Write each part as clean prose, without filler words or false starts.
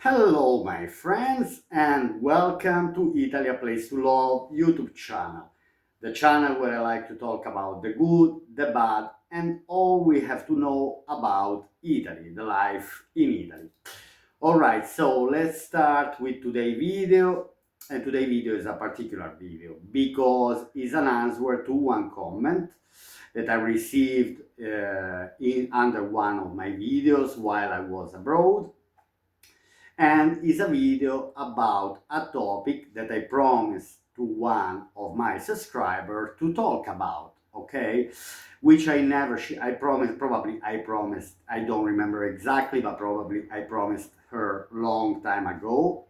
Hello my friends and welcome to Italy, a Place to Love YouTube channel. The channel where I like to talk about the good, the bad and all we have to know about Italy, the life in Italy. Alright, so let's start with today's video. And today's video is a particular video because it's an answer to one comment that I received under one of my videos while I was abroad, and is a video about a topic that I promised to one of my subscribers to talk about, okay? Which I never, I promised, I don't remember exactly, but probably I promised her long time ago.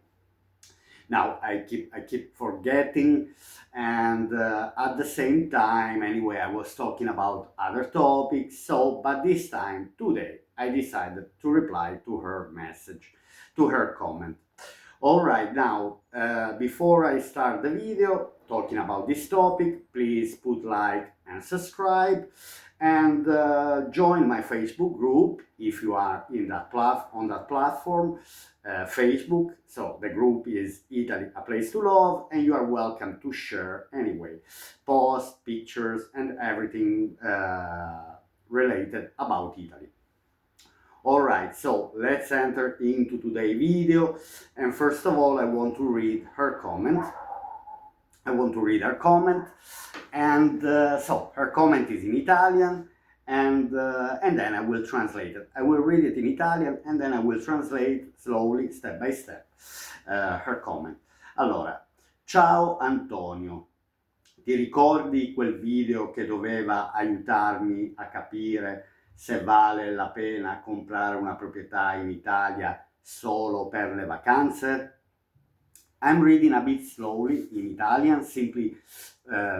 Now I keep forgetting, and at the same time, anyway, I was talking about other topics. So, but this time, today, I decided to reply to her message, to her comment. All right, now, before I start the video talking about this topic, please put like and subscribe, and join my Facebook group if you are in that on that platform, Facebook. So the group is Italy, a Place to Love, and you are welcome to share anyway, posts, pictures, and everything related about Italy. Alright, so let's enter into today's video, and first of all I want to read her comment. And so her comment is in Italian, and then I will translate it. I will read it in Italian and then I will translate slowly, step by step, her comment. Allora, ciao Antonio, ti ricordi quel video che doveva aiutarmi a capire se vale la pena comprare una proprietà in Italia solo per le vacanze? I'm reading a bit slowly in Italian, simply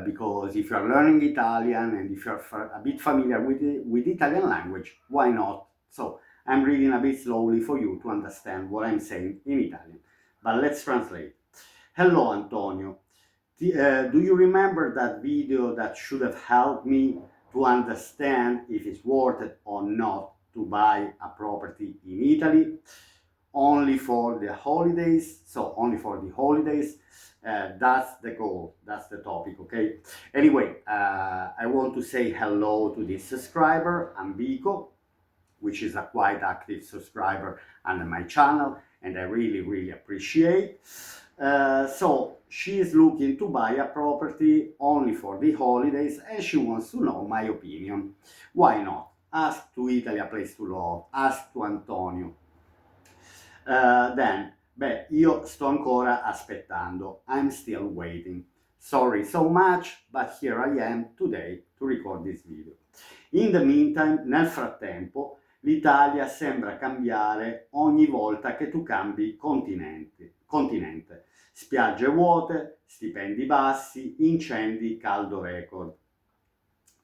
because if you're learning Italian and if you're a bit familiar with Italian language, why not? So I'm reading a bit slowly for you to understand what I'm saying in Italian. But let's translate. Hello Antonio, do you remember that video that should have helped me to understand if it's worth it or not to buy a property in Italy? Only for the holidays, so only for the holidays. That's the goal, that's the topic, okay? Anyway, I want to say hello to this subscriber, Ambico, which is a quite active subscriber under my channel, and I really appreciate. So she is looking to buy a property only for the holidays, and she wants to know my opinion. Why not? Ask to Italy, a Place to Love, ask to Antonio. Then, io sto ancora aspettando. I'm still waiting. Sorry so much, but here I am today to record this video. In the meantime, nel frattempo, l'Italia sembra cambiare ogni volta che tu cambi continente. Spiagge vuote, stipendi bassi, incendi, caldo record.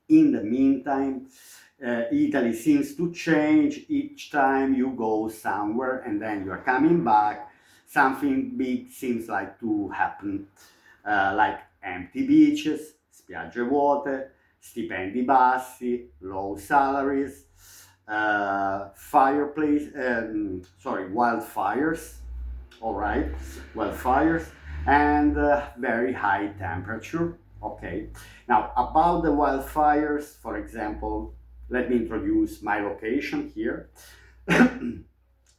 In the meantime, Italy seems to change each time you go somewhere and then you're coming back. Something big seems like to happen, like empty beaches, spiagge vuote, stipendi bassi, low salaries, wildfires, all right, wildfires, and very high temperature. Okay, now about the wildfires, for example, let me introduce my location here.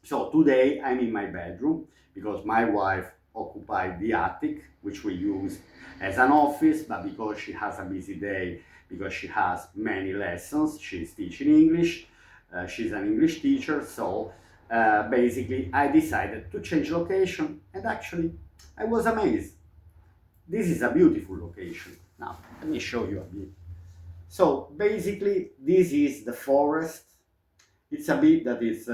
So today I'm in my bedroom because my wife occupied the attic, which we use as an office, but because she has a busy day, because she has many lessons, she's teaching English, she's an English teacher, so basically I decided to change location, and actually I was amazed. This is a beautiful location. Now, let me show you a bit. So basically, this is the forest. It's a bit that is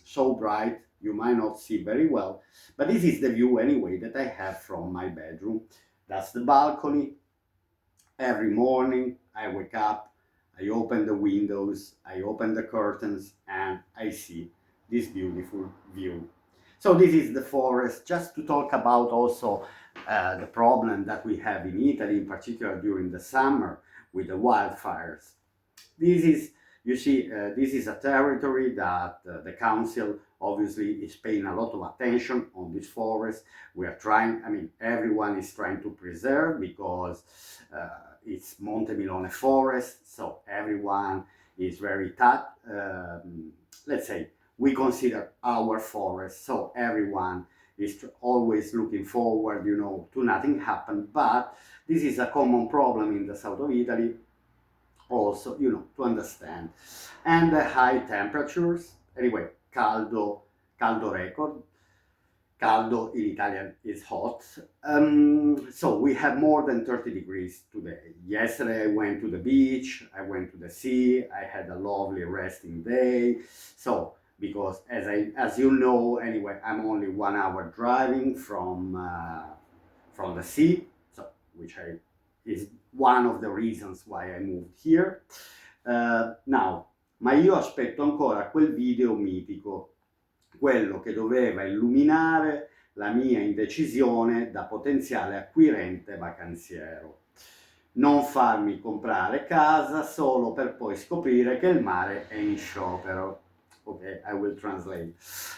so bright, you might not see very well, but this is the view anyway that I have from my bedroom. That's the balcony. Every morning I wake up, I open the windows, I open the curtains, and I see this beautiful view. So this is the forest, just to talk about also the problem that we have in Italy, in particular during the summer with the wildfires. This is You see, this is a territory that the council obviously is paying a lot of attention on this forest. We are trying, I mean, everyone is trying to preserve because it's Monte Milone forest, so everyone is very let's say, we consider our forest, so everyone is always looking forward, to nothing happen. But this is a common problem in the south of Italy also, to understand. And the high temperatures, anyway, caldo record. Caldo in Italian is hot. So we have more than 30 degrees today. Yesterday I went to the beach, I went to the sea, I had a lovely resting day. So because as you know, anyway, I'm only 1 hour driving from the sea, so is one of the reasons why I moved here. Now, ma io aspetto ancora quel video mitico, quello che doveva illuminare la mia indecisione da potenziale acquirente vacanziero. Non farmi comprare casa solo per poi scoprire che il mare è in sciopero. Okay, I will translate.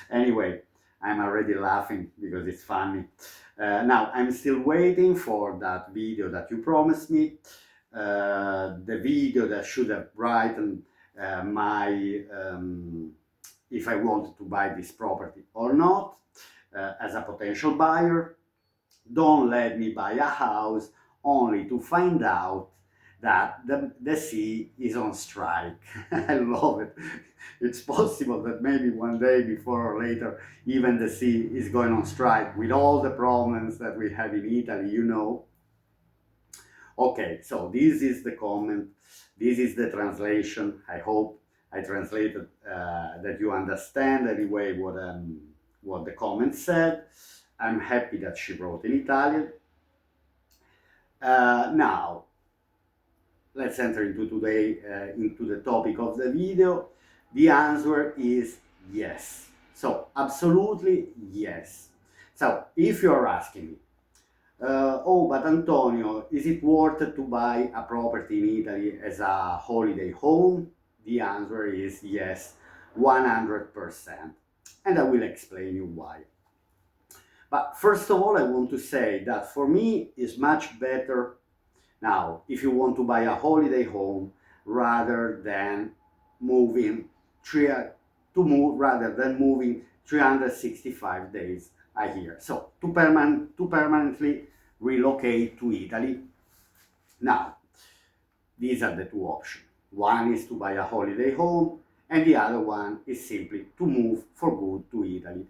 Anyway, I'm already laughing because it's funny. Now, I'm still waiting for that video that you promised me. The video that should have brightened if I wanted to buy this property or not, as a potential buyer. Don't let me buy a house only to find out that the sea is on strike. I love it. It's possible that maybe one day, before or later, even the sea is going on strike with all the problems that we have in Italy. Okay, so this is the comment, this is the translation. I hope I translated that you understand anyway what the comment said. I'm happy that she wrote in Italian. Now, let's enter into the topic of the video. The answer is yes. So, absolutely yes. So, if you're asking me, oh, but Antonio, is it worth it to buy a property in Italy as a holiday home? The answer is yes, 100%. And I will explain you why. But first of all, I want to say that for me, it's much better now if you want to buy a holiday home rather than moving rather than moving 365 days a year. So to permanently relocate to Italy. Now, these are the two options. One is to buy a holiday home, and the other one is simply to move for good to Italy,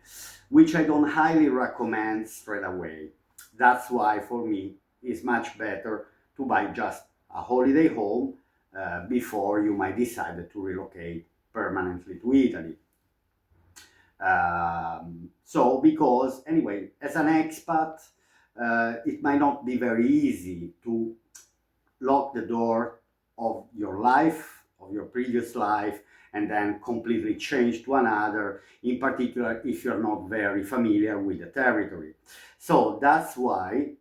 which I don't highly recommend straight away. That's why for me it's much better to buy just a holiday home before you might decide to relocate permanently to Italy. So because anyway, as an expat, it might not be very easy to lock the door of your life, of your previous life, and then completely change to another, in particular if you're not very familiar with the territory. So that's why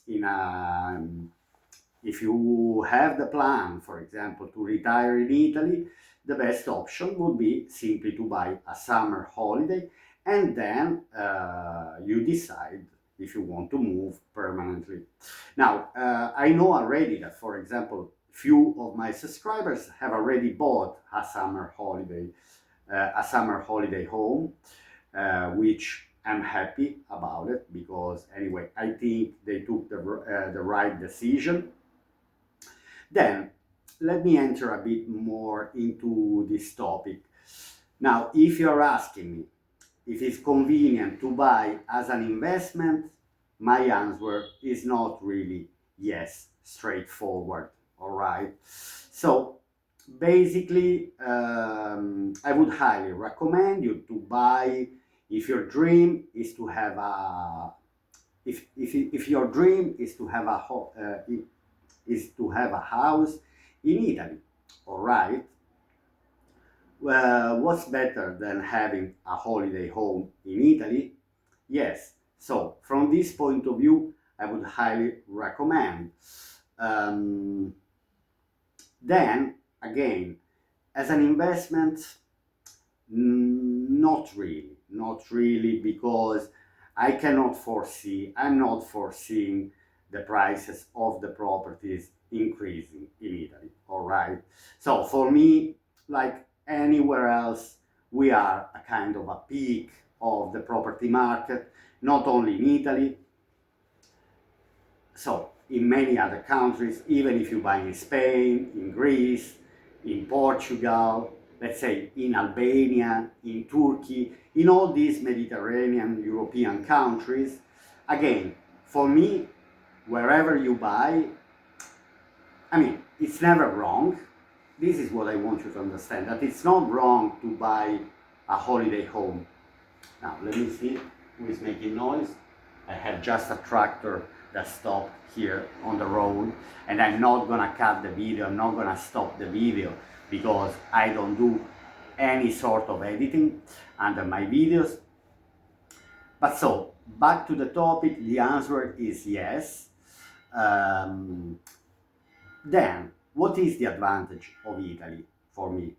if you have the plan, for example, to retire in Italy, the best option would be simply to buy a summer holiday, and then you decide if you want to move permanently. Now, I know already that, for example, few of my subscribers have already bought a summer holiday home, which I'm happy about it because anyway, I think they took the right decision. Then, let me enter a bit more into this topic. Now, if you're asking me if it's convenient to buy as an investment, my answer is not really yes, straightforward, all right? So, basically, I would highly recommend you to buy if your dream is to have a if your dream is to have a house in Italy, all right? What's better than having a holiday home in Italy? Yes, so from this point of view, I would highly recommend. Then, again, as an investment, not really, because I'm not foreseeing the prices of the properties increasing in Italy, all right? So for me, like anywhere else, we are a kind of a peak of the property market, not only in Italy, so in many other countries, even if you buy in Spain, in Greece, in Portugal, let's say in Albania, in Turkey, in all these Mediterranean European countries, again, for me, wherever you buy, I mean, it's never wrong. This is what I want you to understand, that it's not wrong to buy a holiday home. Now, let me see who is making noise. I have just a tractor that stopped here on the road, and I'm not gonna cut the video, I'm not gonna stop the video, because I don't do any sort of editing under my videos. But so, back to the topic, the answer is yes. Then, what is the advantage of Italy for me?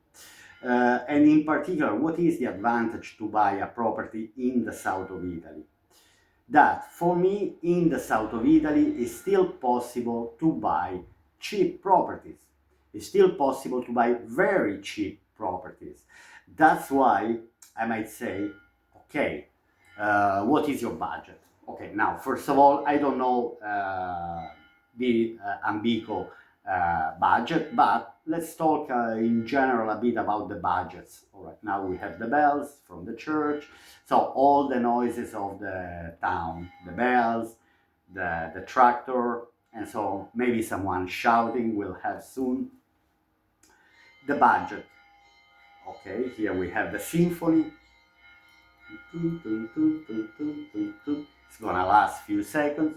And in particular, what is the advantage to buy a property in the south of Italy? That for me, in the south of Italy, it's still possible to buy cheap properties. It's still possible to buy very cheap properties. That's why I might say, okay, what is your budget? Okay, now, first of all, I don't know the Ambico budget, but let's talk in general a bit about the budgets. All right, now we have the bells from the church, so all the noises of the town, the bells, the tractor, and so maybe someone shouting we'll have soon. The budget. Okay, here we have the symphony. It's gonna last few seconds.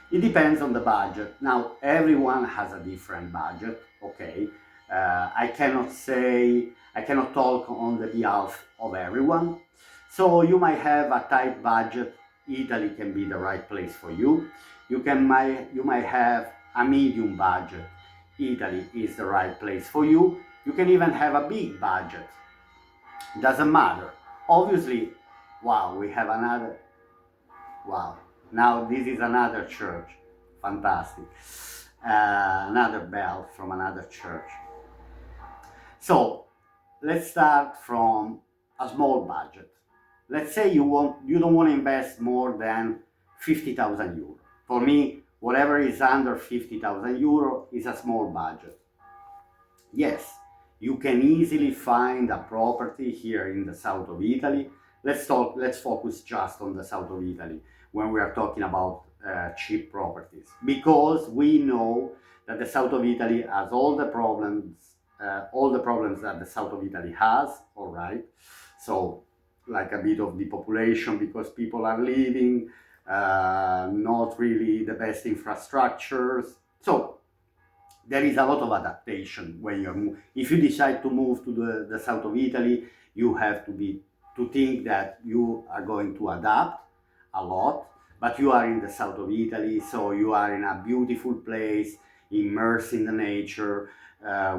It depends on the budget. Now, everyone has a different budget, okay? I cannot talk on the behalf of everyone. So you might have a tight budget, Italy can be the right place for you. You might have a medium budget, Italy is the right place for you. You can even have a big budget, doesn't matter. Obviously, wow, we have another, wow, now this is another church, fantastic. Another bell from another church. So let's start from a small budget. Let's say you don't want to invest more than 50,000 euro. For me, whatever is under 50,000 euro is a small budget. Yes, you can easily find a property here in the south of Italy. Let's focus just on the south of Italy when we are talking about cheap properties, because we know that the south of Italy has all the problems that the south of Italy has, all right? So, like a bit of depopulation because people are leaving, not really the best infrastructures. So, there is a lot of adaptation when if you decide to move to the south of Italy, you have to think that you are going to adapt a lot, but you are in the south of Italy, so you are in a beautiful place, immersed in the nature,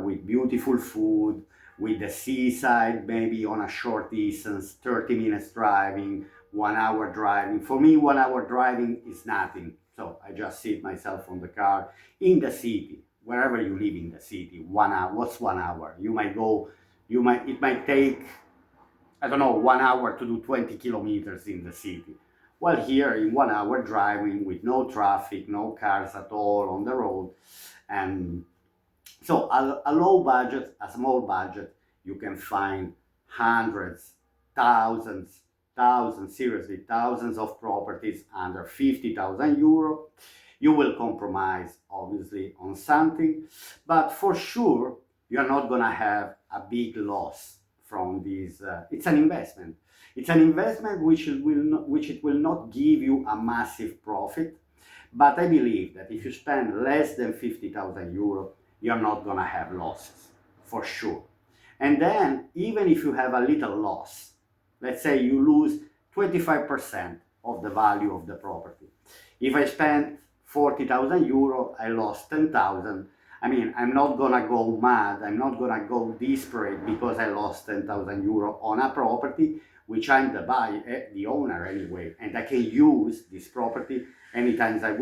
with beautiful food, with the seaside, maybe on a short distance, 30 minutes driving, 1 hour driving. For me, 1 hour driving is nothing. So I just sit myself on the car in the city, wherever you live in the city. 1 hour, what's 1 hour? It might take, I don't know, 1 hour to do 20 kilometers in the city. Well, here in 1 hour driving with no traffic, no cars at all on the road. And so a low budget, a small budget, you can find hundreds, seriously, thousands of properties under 50,000 euro. You will compromise, obviously, on something, but for sure, you're not gonna have a big loss from this. It's an investment. It's an investment which it will not give you a massive profit, but I believe that if you spend less than 50,000 euro, you're not gonna have losses, for sure. And then, even if you have a little loss, let's say you lose 25% of the value of the property. If I spent 40,000 euro, I lost 10,000, I mean, I'm not gonna go mad, I'm not gonna go desperate because I lost 10,000 euro on a property, which I'm the buyer, the owner anyway, and I can use this property anytime I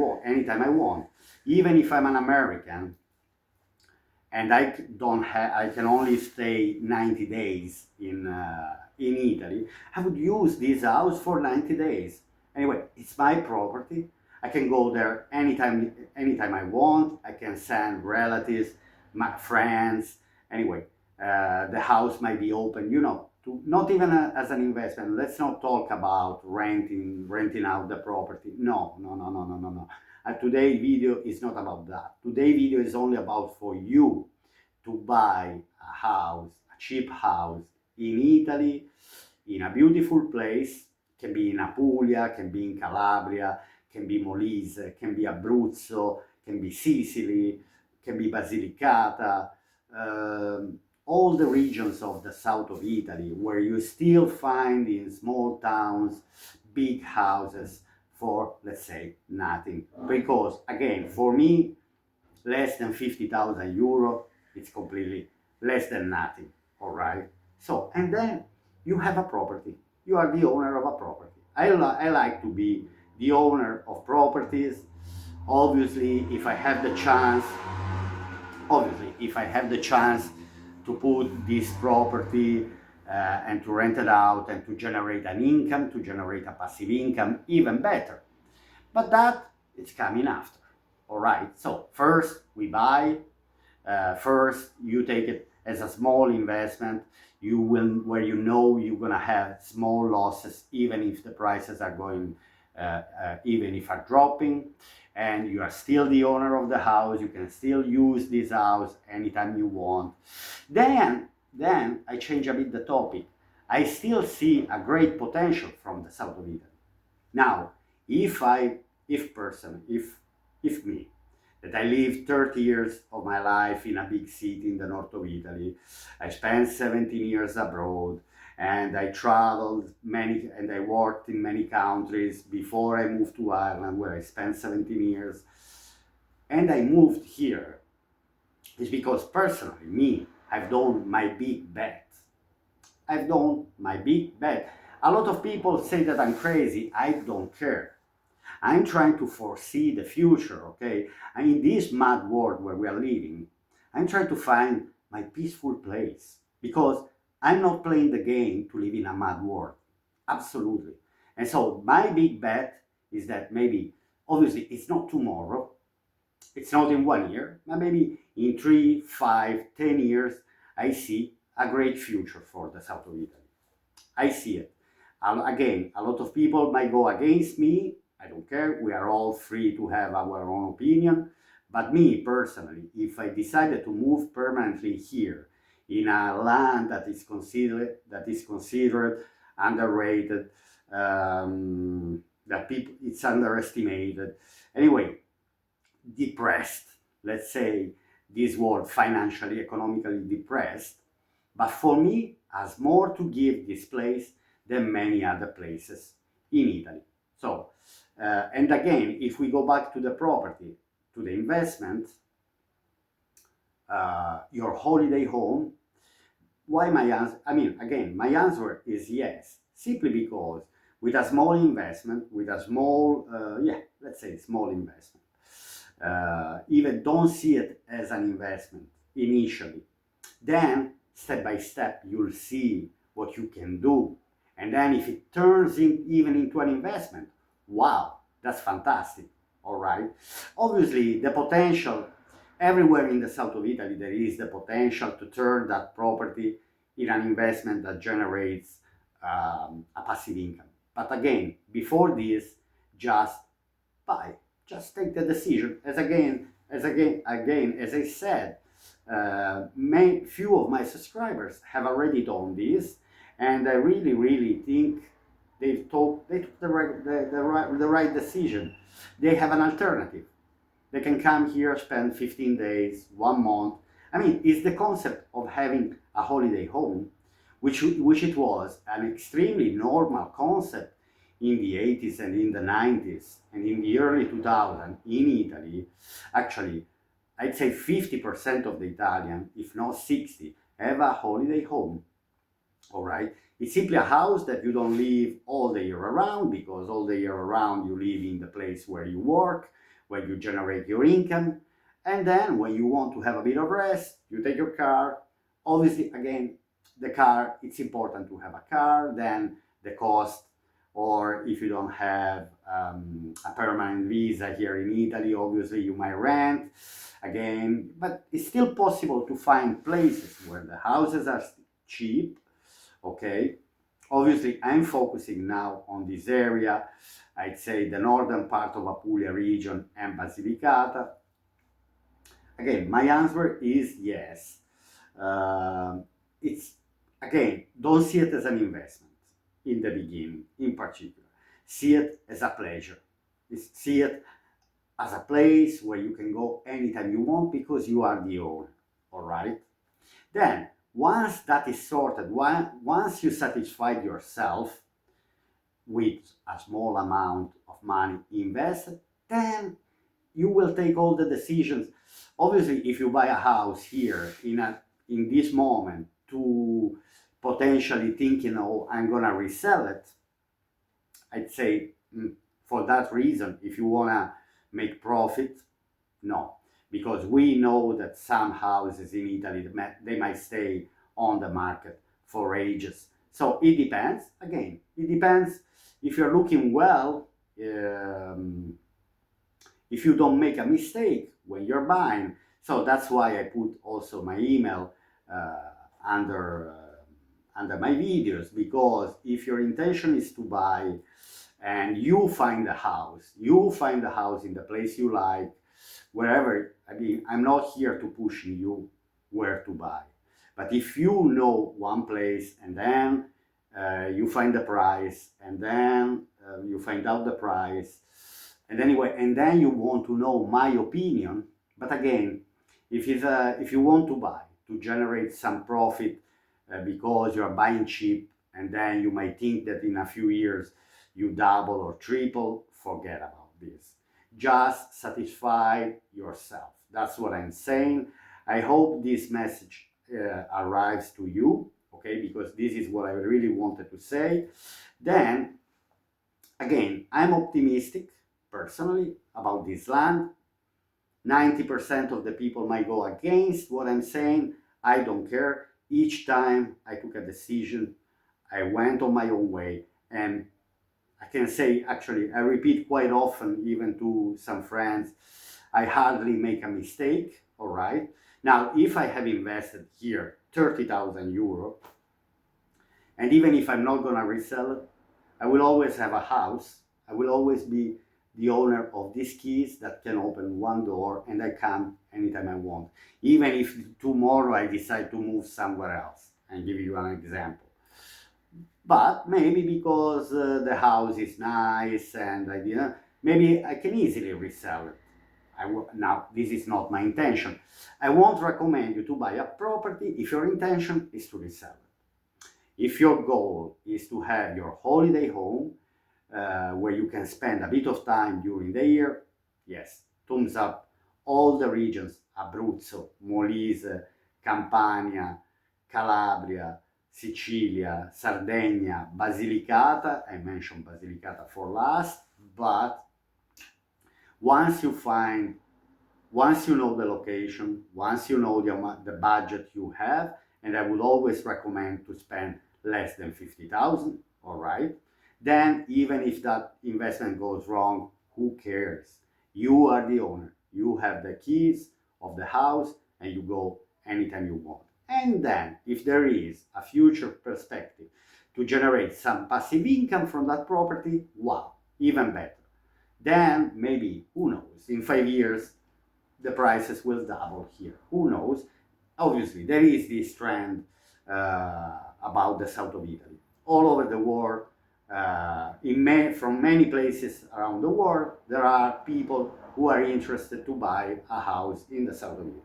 want. Even if I'm an American and I can only stay 90 days in Italy, I would use this house for 90 days. Anyway, it's my property. I can go there anytime I want. I can send relatives, my friends. Anyway, the house might be open, to not even as an investment. Let's not talk about renting out the property. No, no, no, no, no, no, no. Today video is not about that. Today video is only about for you to buy a house, a cheap house in Italy, in a beautiful place. Can be in Apulia, can be in Calabria, can be Molise, can be Abruzzo, can be Sicily, can be Basilicata, all the regions of the south of Italy where you still find in small towns big houses for, let's say, nothing. Because again, for me, less than 50,000 euro, it's completely less than nothing, all right? So, and then you have a property. You are the owner of a property. I like to be the owner of properties. Obviously, if I have the chance, to put this property and to rent it out and to generate an income, to generate a passive income, even better. But that it's coming after. All right. So first we buy. First you take it as a small investment. You will where you're gonna have small losses, even if the prices are going, even if are dropping, and you are still the owner of the house. You can still use this house anytime you want. Then I change a bit the topic. I still see a great potential from the south of Italy. Now, if I, if person, if me, that I lived 30 years of my life in a big city in the north of Italy, I spent 17 years abroad, and I traveled many, and I worked in many countries before I moved to Ireland, where I spent 17 years, and I moved here, is because personally, me, I've done my big bet. I've done my big bet. A lot of people say that I'm crazy. I don't care. I'm trying to foresee the future, okay? And in this mad world where we are living, I'm trying to find my peaceful place because I'm not playing the game to live in a mad world. Absolutely. And so my big bet is that maybe, obviously, it's not tomorrow, it's not in 1 year, but maybe in 3, 5, 10 years, I see a great future for the south of Italy. I see it. Again, a lot of people might go against me. I don't care. We are all free to have our own opinion. But me personally, if I decided to move permanently here in a land that is considered underrated, that people it's underestimated. Anyway, depressed. Let's say this word, financially, economically depressed. But for me, has more to give this place than many other places in Italy. So, and again, if we go back to the property, to the investment, your holiday home, why my answer? I mean, again, my answer is yes, simply because with a small investment, with a small, let's say small investment, even don't see it as an investment initially. Then, step by step, you'll see what you can do. And then if it turns even into an investment, wow, that's fantastic. All right. Obviously, the potential everywhere in the south of Italy, there is the potential to turn that property in an investment that generates a passive income. But again, before this, just buy, just take the decision. As I said, few of my subscribers have already done this, and I really think they took the right decision. They have an alternative. They can come here, spend 15 days, 1 month. I mean, it's the concept of having a holiday home, which it was an extremely normal concept in the 80s and in the 90s and in the early 2000s in Italy. Actually, I'd say 50% of the Italian, if not 60, have a holiday home. All right. It's simply a house that you don't live all the year around, because all the year around you live in the place where you work, where you generate your income. And then when you want to have a bit of rest, you take your car. Obviously, again, the car, it's important to have a car. Then the cost, or if you don't have a permanent visa here in Italy, obviously you might rent again. But it's still possible to find places where the houses are cheap. Okay, obviously I'm focusing now on this area. I'd say the northern part of Apulia region and Basilicata. Again, my answer is yes. It's, again, don't see it as an investment in the beginning, in particular. See it as a pleasure. See it as a place where you can go anytime you want, because you are the owner. All right. Then, once that is sorted, once you satisfied yourself with a small amount of money invested, then you will take all the decisions. Obviously, if you buy a house here in this moment, to potentially thinking, oh, I'm gonna resell it, I'd say, for that reason, if you wanna make profit, no, because we know that some houses in Italy, they might stay on the market for ages. So it depends. Again, it depends. If you're looking well, if you don't make a mistake when you're buying. So that's why I put also my email under my videos, because if your intention is to buy and you find a house in the place you like, wherever, I mean, I'm not here to push you where to buy. But if you know one place, and then you find the price, and then you find out the price, and anyway, and then you want to know my opinion. But again, if you want to buy to generate some profit, because you're buying cheap, and then you might think that in a few years you double or triple, forget about this. Just satisfy yourself. That's what I'm saying. I hope this message arrives to you, okay, because this is what I really wanted to say. Then, again, I'm optimistic personally about this land. 90% of the people might go against what I'm saying. I don't care. Each time I took a decision, I went on my own way. And I can say, actually, I repeat quite often, even to some friends, I hardly make a mistake, all right? Now, if I have invested here 30,000 euro, and even if I'm not gonna resell it, I will always have a house. I will always be the owner of these keys that can open one door, and I come anytime I want. Even if tomorrow I decide to move somewhere else, and give you an example. But maybe because the house is nice and maybe I can easily resell it. Now, this is not my intention. I won't recommend you to buy a property if your intention is to resell it. If your goal is to have your holiday home, where you can spend a bit of time during the year, yes, thumbs up. All the regions, Abruzzo, Molise, Campania, Calabria, Sicilia, Sardinia, Basilicata. I mentioned Basilicata for last, but once you find, once you know the location, once you know the budget you have, and I would always recommend to spend less than 50,000, all right? Then even if that investment goes wrong, who cares? You are the owner. You have the keys of the house, and you go anytime you want. And then, if there is a future perspective to generate some passive income from that property, wow, even better. Then maybe, who knows, in 5 years, the prices will double here. Who knows? Obviously, there is this trend about the south of Italy. All over the world, from many places around the world, there are people who are interested to buy a house in the south of Italy.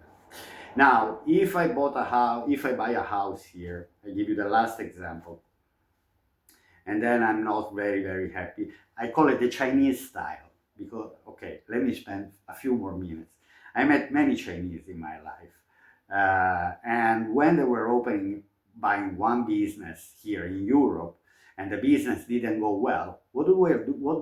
Now, if I buy a house here, I give you the last example, and then I'm not very, very happy. I call it the Chinese style, because, okay, let me spend a few more minutes. I met many Chinese in my life. And when they were buying one business here in Europe, and the business didn't go well, what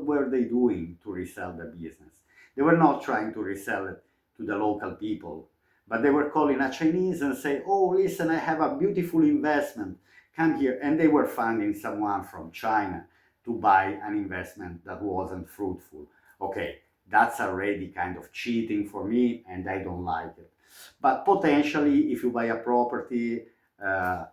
were they doing to resell the business? They were not trying to resell it to the local people, but they were calling a Chinese and say, "Oh, listen, I have a beautiful investment. Come here." And they were finding someone from China to buy an investment that wasn't fruitful. Okay, that's already kind of cheating for me, and I don't like it. But potentially, if you buy a property uh,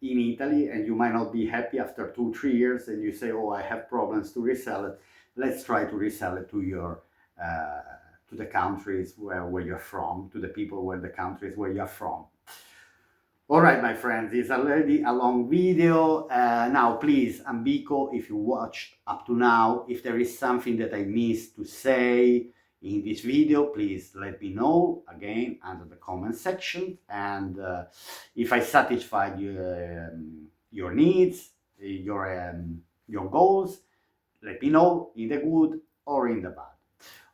in Italy and you might not be happy after 2 3 years, and you say, "Oh, I have problems to resell it," let's try to resell it to your uh, to the countries where you're from, to the people where the countries where you're from. All right, my friends, it's already a long video. Now, please, Ambico, if you watched up to now, if there is something that I missed to say in this video, please let me know again under the comment section. And if I satisfied your needs, your goals, let me know in the good or in the bad.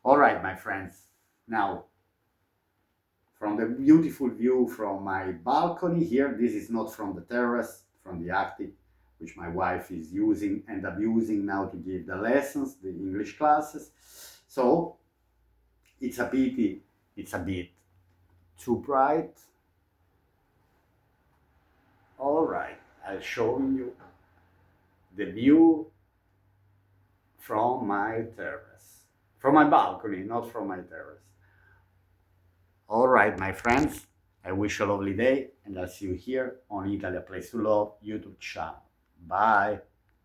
All right, my friends. Now, from the beautiful view from my balcony here. This is not from the terrace, from the attic, which my wife is using and abusing now to give the lessons, the English classes. So it's a pity, it's a bit too bright. All right, I'll show you the view from my terrace, from my balcony, not from my terrace. All right, my friends, I wish you a lovely day, and I'll see you here on Italy, a Place to Love YouTube channel. Bye.